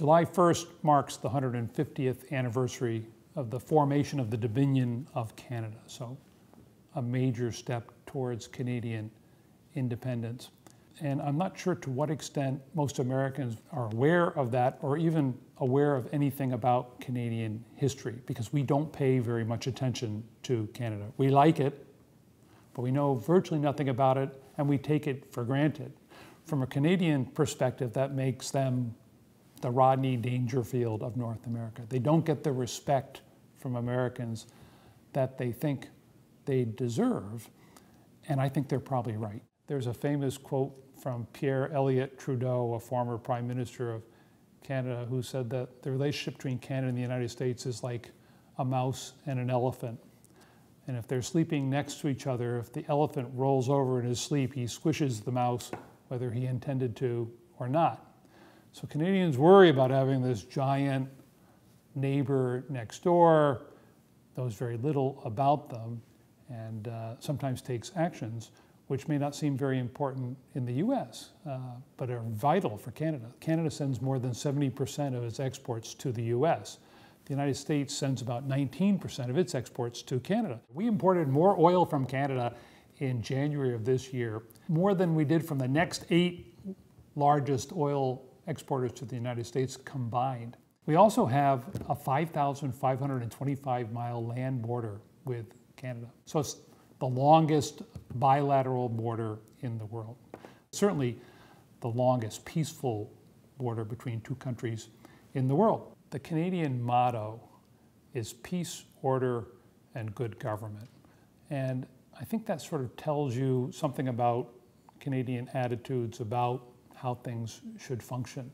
July 1st marks the 150th anniversary of the formation of the Dominion of Canada, so a major step towards Canadian independence. And I'm not sure to what extent most Americans are aware of that or even aware of anything about Canadian history, because we don't pay very much attention to Canada. We like it, but we know virtually nothing about it, and we take it for granted. From a Canadian perspective, that makes them the Rodney Dangerfield of North America. They don't get the respect from Americans that they think they deserve, and I think they're probably right. There's a famous quote from Pierre Elliott Trudeau, a former Prime Minister of Canada, who said that the relationship between Canada and the United States is like a mouse and an elephant. And if they're sleeping next to each other, if the elephant rolls over in his sleep, he squishes the mouse, whether he intended to or not. So Canadians worry about having this giant neighbor next door, knows very little about them, and sometimes takes actions which may not seem very important in the US, but are vital for Canada. Canada sends more than 70% of its exports to the US. The United States sends about 19% of its exports to Canada. We imported more oil from Canada in January of this year, more than we did from the next 8 largest oil exporters to the United States combined. We also have a 5,525-mile land border with Canada. So it's the longest bilateral border in the world. Certainly the longest peaceful border between two countries in the world. The Canadian motto is peace, order, and good government. And I think that sort of tells you something about Canadian attitudes about how things should function.